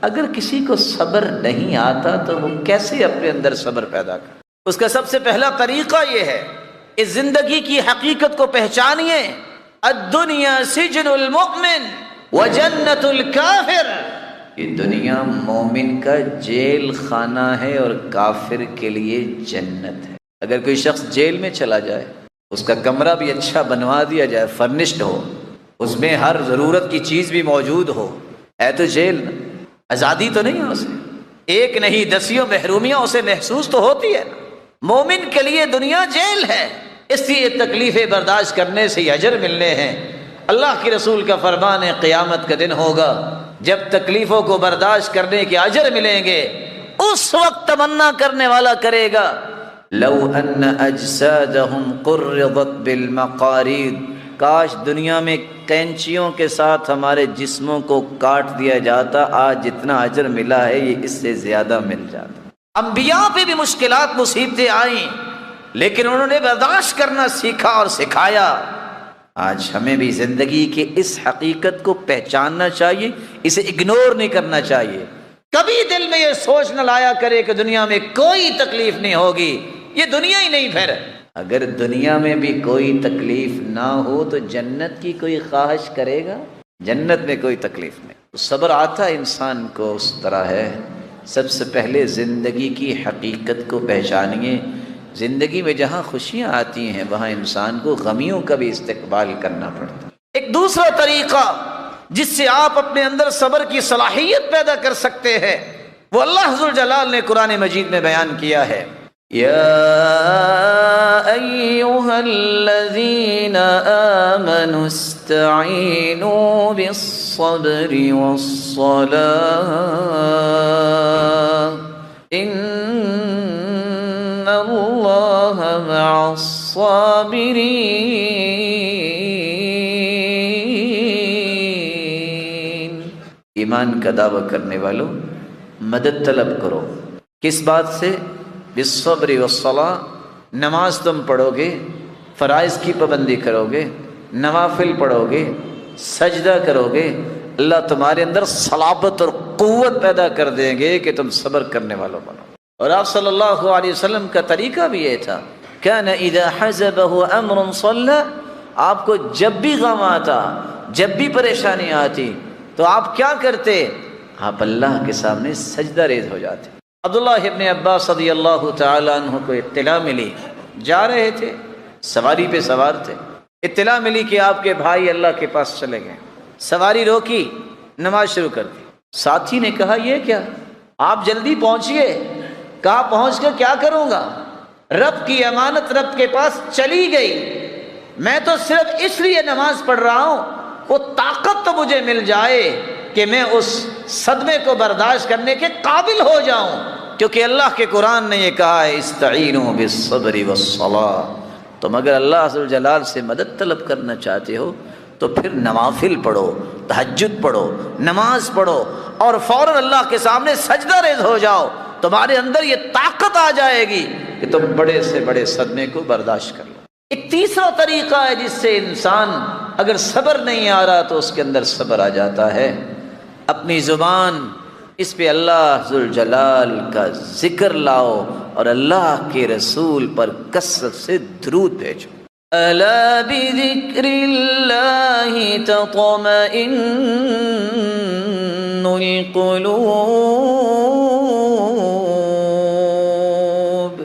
اگر کسی کو صبر نہیں آتا تو وہ کیسے اپنے اندر صبر پیدا کرے؟ اس کا سب سے پہلا طریقہ یہ ہے، اس زندگی کی حقیقت کو پہچانیے۔ الدنیا سجن المؤمن وجنت الکافر، یہ دنیا مومن کا جیل خانہ ہے اور کافر کے لیے جنت ہے۔ اگر کوئی شخص جیل میں چلا جائے، اس کا کمرہ بھی اچھا بنوا دیا جائے، فرنشڈ ہو، اس میں ہر ضرورت کی چیز بھی موجود ہو، ہے تو جیل، آزادی تو نہیں ہے اسے، ایک نہیں دسیوں محرومیاں اسے محسوس تو ہوتی ہے نا۔ مومن کے لیے دنیا جیل ہے، اس لیے تکلیفیں برداشت کرنے سے اجر ملنے ہیں۔ اللہ کے رسول کا فرمان ہے، قیامت کا دن ہوگا جب تکلیفوں کو برداشت کرنے کے اجر ملیں گے، اس وقت تمنا کرنے والا کرے گا لو ان اجسادہم قرضت بالمقارید، کاش دنیا میں کینچیوں کے ساتھ ہمارے جسموں کو کاٹ دیا جاتا، آج جتنا اجر ملا ہے یہ اس سے زیادہ مل جاتا۔ انبیاء پہ بھی مشکلات مصیبتیں آئیں لیکن انہوں نے برداشت کرنا سیکھا اور سکھایا۔ آج ہمیں بھی زندگی کے اس حقیقت کو پہچاننا چاہیے، اسے اگنور نہیں کرنا چاہیے۔ کبھی دل میں یہ سوچ نہ لایا کرے کہ دنیا میں کوئی تکلیف نہیں ہوگی، یہ دنیا ہی نہیں۔ پھر اگر دنیا میں بھی کوئی تکلیف نہ ہو تو جنت کی کوئی خواہش کرے گا؟ جنت میں کوئی تکلیف نہیں۔ صبر آتا انسان کو اس طرح ہے، سب سے پہلے زندگی کی حقیقت کو پہچانیے۔ زندگی میں جہاں خوشیاں آتی ہیں وہاں انسان کو غمیوں کا بھی استقبال کرنا پڑتا ہے۔ ایک دوسرا طریقہ جس سے آپ اپنے اندر صبر کی صلاحیت پیدا کر سکتے ہیں، وہ اللہ ذوالجلال نے قرآن مجید میں بیان کیا ہے۔ یا ایھا الذین آمنوا استعینوا بالصبر والصلاۃ ان اللہ مع الصابرین۔ ایمان کا دعویٰ کرنے والوں، مدد طلب کرو، کس بات سے؟ بالصبر والصلاۃ، نماز تم پڑھو گے، فرائض کی پابندی کرو گے، نوافل پڑھو گے، سجدہ کرو گے، اللہ تمہارے اندر صلابت اور قوت پیدا کر دیں گے کہ تم صبر کرنے والوں بنو۔ اور آپ صلی اللہ علیہ وسلم کا طریقہ بھی یہ تھا، کان اذا حزبہ امر صلی، آپ کو جب بھی غم آتا، جب بھی پریشانی آتی تو آپ کیا کرتے؟ آپ اللہ کے سامنے سجدہ ریز ہو جاتے۔ عبداللہ ابن عباس رضی اللہ تعالیٰ عنہ کو اطلاع ملی، جا رہے تھے، سواری پہ سوار تھے، اطلاع ملی کہ آپ کے بھائی اللہ کے پاس چلے گئے۔ سواری روکی، نماز شروع کر دی۔ ساتھی نے کہا یہ کیا، آپ جلدی پہنچیے۔ کہاں پہنچ کر کیا کروں گا؟ رب کی امانت رب کے پاس چلی گئی، میں تو صرف اس لیے نماز پڑھ رہا ہوں وہ طاقت تو مجھے مل جائے کہ میں اس صدمے کو برداشت کرنے کے قابل ہو جاؤں، کیونکہ اللہ کے قرآن نے یہ کہا ہے استعینوا بالصبر والصلاۃ۔ تم اگر اللہ ذوالجلال سے مدد طلب کرنا چاہتے ہو تو پھر نوافل پڑھو، تہجد پڑھو، نماز پڑھو اور فوراً اللہ کے سامنے سجدہ ریز ہو جاؤ، تمہارے اندر یہ طاقت آ جائے گی کہ تم بڑے سے بڑے صدمے کو برداشت کر لو۔ ایک تیسرا طریقہ ہے جس سے انسان اگر صبر نہیں آ رہا تو اس کے اندر صبر آ جاتا ہے، اپنی زبان اس پہ اللہ ذوالجلال کا ذکر لاؤ اور اللہ کے رسول پر کثرت سے درود بھیجو۔ الا بذکر اللہ تطمئن القلوب،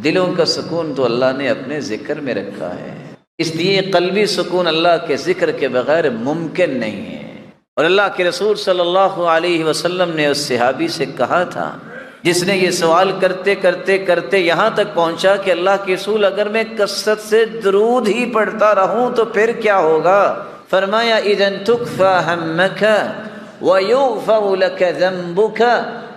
دلوں کا سکون تو اللہ نے اپنے ذکر میں رکھا ہے، اس لیے قلبی سکون اللہ کے ذکر کے بغیر ممکن نہیں ہے۔ اور اللہ کے رسول صلی اللہ علیہ وسلم نے اس صحابی سے کہا تھا جس نے یہ سوال کرتے کرتے کرتے یہاں تک پہنچا کہ اللہ کے رسول اگر میں کثرت سے درود ہی پڑھتا رہوں تو پھر کیا ہوگا؟ فرمایا اذا تکفی ہمک ویغفر لک ذنبک،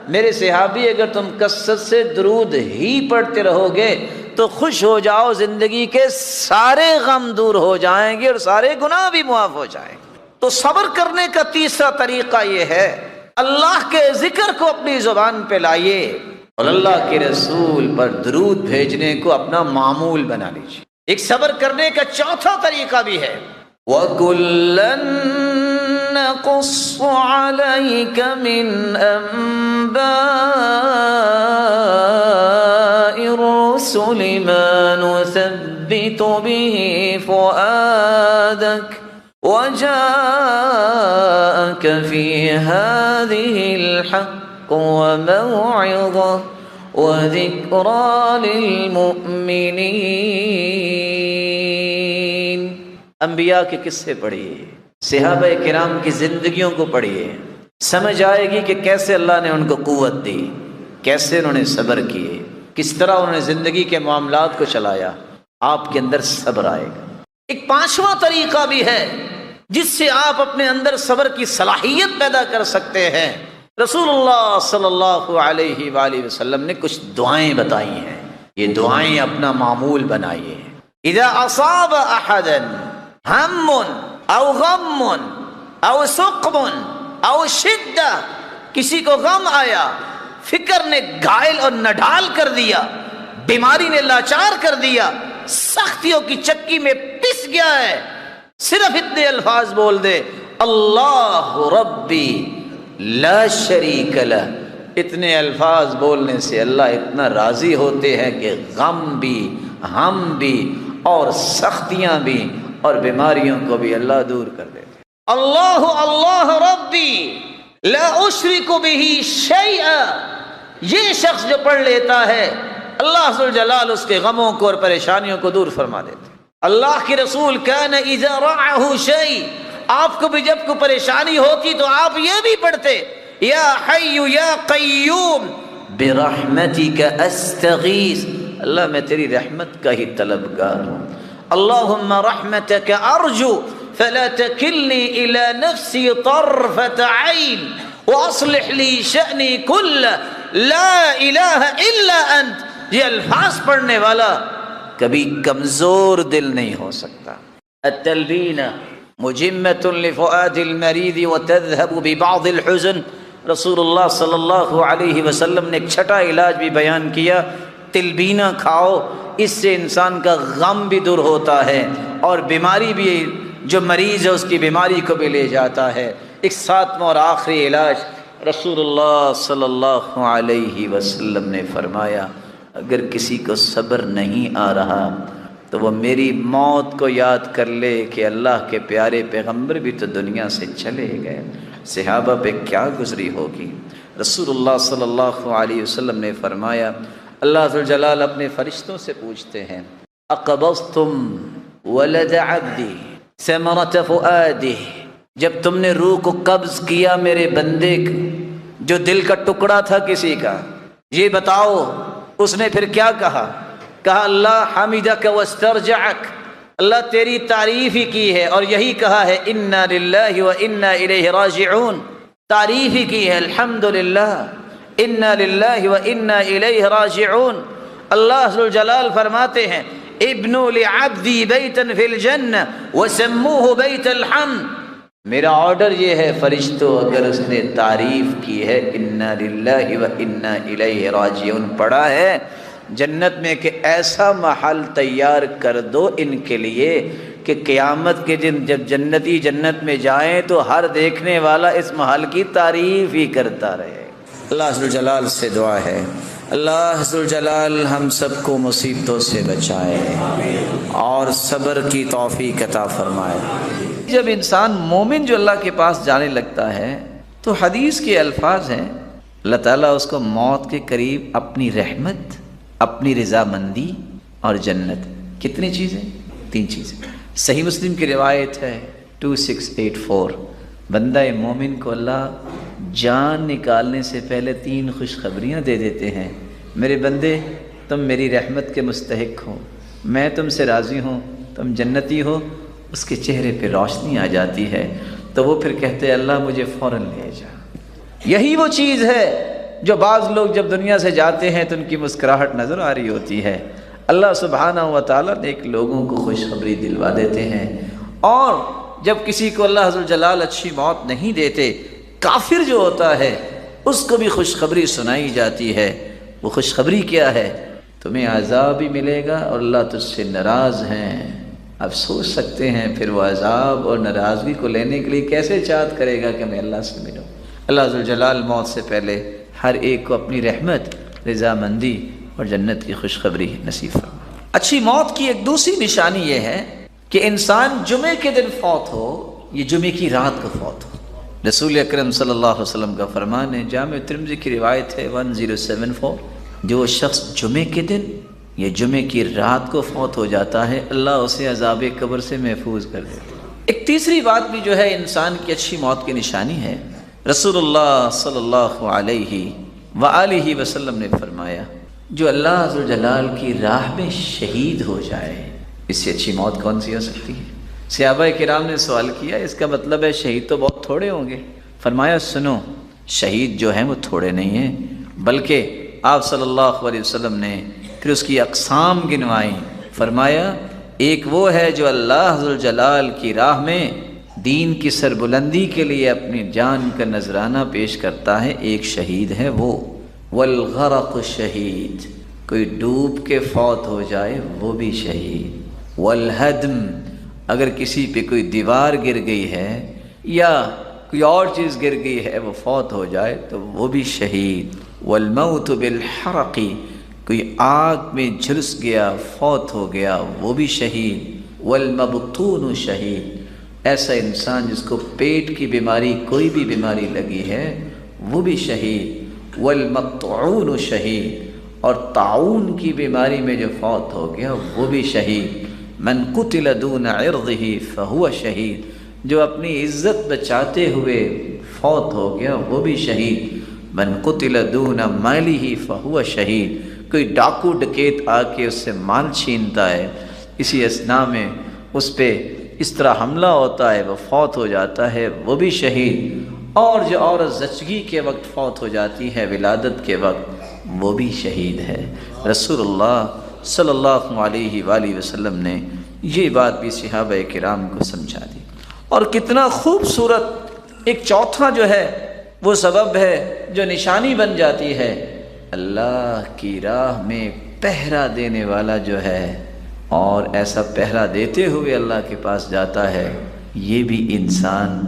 میرے صحابی اگر تم کثرت سے درود ہی پڑھتے رہو گے تو خوش ہو جاؤ، زندگی کے سارے غم دور ہو جائیں گے اور سارے گناہ بھی معاف ہو جائیں گے۔ تو صبر کرنے کا تیسرا طریقہ یہ ہے، اللہ کے ذکر کو اپنی زبان پہ لائیے اور اللہ کے رسول پر درود بھیجنے کو اپنا معمول بنا لیجیے۔ ایک صبر کرنے کا چوتھا طریقہ بھی ہے، وَكُلًّا نقص عليك من أنباء الرسل ما نثبت به فؤادك وجاءك في هذه الحق وموعظة وذكرى للمؤمنين۔ انبیاء کے قصے پڑھیے، صحابہ کرام کی زندگیوں کو پڑھیے، سمجھ آئے گی کہ کیسے اللہ نے ان کو قوت دی، کیسے انہوں نے صبر کیے، کس طرح انہوں نے زندگی کے معاملات کو چلایا۔ آپ کے اندر صبر آئے گا۔ ایک پانچواں طریقہ بھی ہے جس سے آپ اپنے اندر صبر کی صلاحیت پیدا کر سکتے ہیں۔ رسول اللہ صلی اللہ علیہ وآلہ وسلم نے کچھ دعائیں بتائی ہیں، یہ دعائیں اپنا معمول بنائیے۔ اذا اصاب احدا ہم او غم او سقم او شدہ، کسی کو غم آیا، فکر نے گھائل اور نڈھال کر دیا، بیماری نے لاچار کر دیا، سختیوں کی چکی میں پس گیا ہے، صرف اتنے الفاظ بول دے، اللہ ربی لا شریک لہ۔ اتنے الفاظ بولنے سے اللہ اتنا راضی ہوتے ہیں کہ غم بھی، ہم بھی، اور سختیاں بھی اور بیماریوں کو بھی اللہ دور کر دیتے۔ اللہ اللہ ربی لا اشرک بہ شیئا، یہ شخص جو پڑھ لیتا ہے اللہ ذوالجلال اس کے غموں کو اور پریشانیوں کو دور فرما دیتے۔ اللہ کے رسول کان اذا رعہ شیء، آپ کو بھی جب کوئی پریشانی ہوتی تو آپ یہ بھی پڑھتے، یا حی یا قیوم برحمتک استغیث، اللہ میں تیری رحمت کا ہی طلبگار ہوں، اللہم رحمتک ارجو فلا تکلنی الی نفسی طرفۃ عین واصلح لی شأنی کلہ لا الہ الا انت۔ یہ الفاظ پڑھنے والا کبھی کمزور دل نہیں ہو سکتا۔ التلبینہ مجمۃ لفؤاد المریض وتذهب ببعض الحزن، رسول اللہ صلی اللہ علیہ وسلم نے ایک چھٹا علاج بھی بیان کیا، تلبینہ کھاؤ، اس سے انسان کا غم بھی دور ہوتا ہے اور بیماری بھی، جو مریض ہے اس کی بیماری کو بھی لے جاتا ہے۔ ایک ساتواں اور آخری علاج رسول اللہ صلی اللہ علیہ وسلم نے فرمایا، اگر کسی کو صبر نہیں آ رہا تو وہ میری موت کو یاد کر لے کہ اللہ کے پیارے پیغمبر بھی تو دنیا سے چلے گئے، صحابہ پہ کیا گزری ہوگی۔ رسول اللہ صلی اللہ علیہ وسلم نے فرمایا، اللہ ذوالجلال اپنے فرشتوں سے پوچھتے ہیں، اقبضتم ولد عبدی ثمرۃ فؤادہ، جب تم نے روح کو قبض کیا میرے بندے کو، جو دل کا ٹکڑا تھا کسی کا، یہ بتاؤ اس نے پھر کیا کہا؟ کہا اللہ حمدک واسترجعک، اللہ تیری تعریف ہی کی ہے اور یہی کہا ہے انا للہ و انا الیہ راجعون، تعریف ہی کی ہے الحمدللہ انا للہ و انا الیہ راجعون۔ اللہ ذوالجلال فرماتے ہیں ابنوا لعبدی بیتا فی الجنہ وسموہ بیت الحمد، میرا آرڈر یہ ہے فرشتوں، اگر اس نے تعریف کی ہے انا للہ و انا الیہ راجعون پڑھا ہے جنت میں کہ ایسا محل تیار کر دو ان کے لیے کہ قیامت کے دن جب جنتی جنت میں جائیں تو ہر دیکھنے والا اس محل کی تعریف ہی کرتا رہے۔ اللہ ذوالجلال سے دعا ہے، اللہ ذوالجلال ہم سب کو مصیبتوں سے بچائے اور صبر کی توفیق عطا فرمائے۔ جب انسان مومن جو اللہ کے پاس جانے لگتا ہے تو حدیث کے الفاظ ہیں، اللہ تعالیٰ اس کو موت کے قریب اپنی رحمت، اپنی رضامندی اور جنت، کتنی چیزیں؟ 3 چیزیں۔ صحیح مسلم کی روایت ہے 2684، بندہ مومن کو اللہ جان نکالنے سے پہلے 3 خوشخبریاں دے دیتے ہیں، میرے بندے تم میری رحمت کے مستحق ہو، میں تم سے راضی ہوں، تم جنتی ہو۔ اس کے چہرے پہ روشنی آ جاتی ہے تو وہ پھر کہتے ہیں اللہ مجھے فوراً لے جا۔ یہی وہ چیز ہے جو بعض لوگ جب دنیا سے جاتے ہیں تو ان کی مسکراہٹ نظر آ رہی ہوتی ہے، اللہ سبحانہ و تعالیٰ نے ایک لوگوں کو خوشخبری دلوا دیتے ہیں۔ اور جب کسی کو اللہ ذوالجلال اچھی موت نہیں دیتے، کافر جو ہوتا ہے اس کو بھی خوشخبری سنائی جاتی ہے۔ وہ خوشخبری کیا ہے؟ تمہیں عذاب بھی ملے گا اور اللہ تجھ سے ناراض ہیں، اب سوچ سکتے ہیں پھر وہ عذاب اور ناراضگی کو لینے کے لیے کیسے چاہت کرے گا کہ میں اللہ سے ملوں۔ اللہ ذوالجلال موت سے پہلے ہر ایک کو اپنی رحمت، رضامندی اور جنت کی خوشخبری نصیب فرمائے۔ اچھی موت کی ایک دوسری نشانی یہ ہے کہ انسان جمعے کے دن فوت ہو، یہ جمعے کی رات کو فوت ہو۔ رسول اکرم صلی اللہ علیہ وسلم کا فرمان ہے، جامع ترمذی کی روایت ہے 1074، جو شخص جمعے کے دن یا جمعے کی رات کو فوت ہو جاتا ہے اللہ اسے عذاب قبر سے محفوظ کر دیتا ہے۔ ایک تیسری بات بھی جو ہے انسان کی اچھی موت کی نشانی ہے، رسول اللہ صلی اللہ علیہ وآلہ وسلم نے فرمایا، جو اللہ ذوالجلال کی راہ میں شہید ہو جائے، اس سے اچھی موت کون سی ہو سکتی ہے؟ صحابہ کرام نے سوال کیا، اس کا مطلب ہے شہید تو بہت تھوڑے ہوں گے؟ فرمایا سنو، شہید جو ہیں وہ تھوڑے نہیں ہیں، بلکہ آپ صلی اللہ علیہ وسلم نے پھر اس کی اقسام گنوائیں۔ فرمایا ایک وہ ہے جو اللہ ذوالجلال کی راہ میں دین کی سربلندی کے لیے اپنی جان کا نذرانہ پیش کرتا ہے، ایک شہید ہے وہ۔ والغرق شہید، کوئی ڈوب کے فوت ہو جائے وہ بھی شہید۔ والہدم، اگر کسی پہ کوئی دیوار گر گئی ہے یا کوئی اور چیز گر گئی ہے وہ فوت ہو جائے تو وہ بھی شہید۔ والموت بالحرق، کوئی آگ میں جھلس گیا فوت ہو گیا وہ بھی شہید۔ والمبطون شہید، ایسا انسان جس کو پیٹ کی بیماری کوئی بھی بیماری لگی ہے وہ بھی شہید۔ والمطعون شہید، اور طاعون کی بیماری میں جو فوت ہو گیا وہ بھی شہید۔ من قتل دون عرضہ فہو شہید، جو اپنی عزت بچاتے ہوئے فوت ہو گیا وہ بھی شہید۔ من قتل دون مالہ فہو شہید، کوئی ڈاکو ڈکیت آ کے اس سے مال چھینتا ہے، اسی اثناء میں اس پہ اس طرح حملہ ہوتا ہے وہ فوت ہو جاتا ہے وہ بھی شہید۔ اور جو عورت زچگی کے وقت فوت ہو جاتی ہے ولادت کے وقت وہ بھی شہید ہے۔ رسول اللہ صلی اللہ علیہ وآلہ وسلم نے یہ بات بھی صحابہ کرام کو سمجھا دی۔ اور کتنا خوبصورت ایک چوتھا جو ہے وہ سبب ہے جو نشانی بن جاتی ہے، اللہ کی راہ میں پہرا دینے والا جو ہے اور ایسا پہرا دیتے ہوئے اللہ کے پاس جاتا ہے، یہ بھی انسان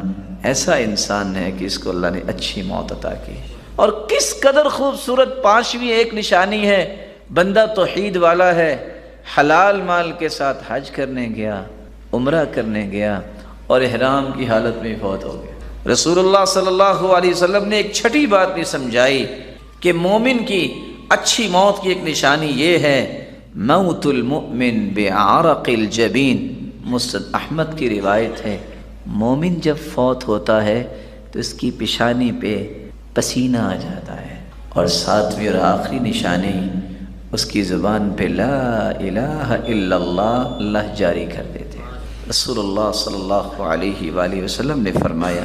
ایسا انسان ہے کہ اس کو اللہ نے اچھی موت عطا کی۔ اور کس قدر خوبصورت پانچویں ایک نشانی ہے، بندہ توحید والا ہے، حلال مال کے ساتھ حج کرنے گیا، عمرہ کرنے گیا اور احرام کی حالت میں فوت ہو گیا۔ رسول اللہ صلی اللہ علیہ وسلم نے ایک چھٹی بات بھی سمجھائی کہ مومن کی اچھی موت کی ایک نشانی یہ ہے، موت المؤمن بعرق الجبین۔ مسند احمد کی روایت ہے، مومن جب فوت ہوتا ہے تو اس کی پیشانی پہ پسینہ آ جاتا ہے، اور ساتویں اور آخری نشانی اس کی زبان پہ لا الہ الا اللہ اللہ جاری کر دیتے ہیں۔ رسول اللہ صلی اللہ علیہ وآلہ وسلم نے فرمایا،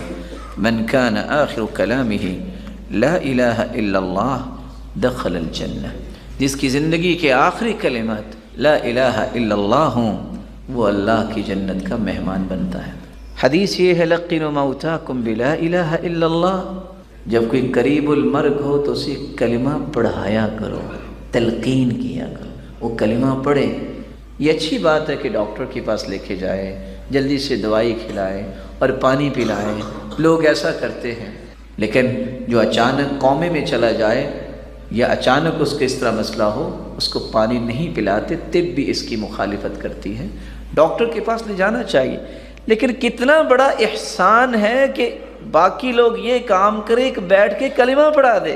من کان آخر کلامہ لا الہ الا اللہ دخل الجنہ، جس کی زندگی کے آخری کلمات لا الہ الا اللہ ہوں وہ اللہ کی جنت کا مہمان بنتا ہے۔ حدیث یہ ہے، لقنوا موتاکم بلا الہ الا اللہ، جب کوئی قریب المرگ ہو تو اسے کلمہ پڑھایا کرو، تلقین کیا کرو، وہ کلمہ پڑھے۔ یہ اچھی بات ہے کہ ڈاکٹر کے پاس لے کے جائے، جلدی سے دوائی کھلائے اور پانی پلائے، لوگ ایسا کرتے ہیں، لیکن جو اچانک قومے میں چلا جائے یا اچانک اس کے اس طرح مسئلہ ہو اس کو پانی نہیں پلاتے، طب بھی اس کی مخالفت کرتی ہے، ڈاکٹر کے پاس لے جانا چاہیے۔ لیکن کتنا بڑا احسان ہے کہ باقی لوگ یہ کام کرے کہ بیٹھ کے کلمہ پڑھا دے۔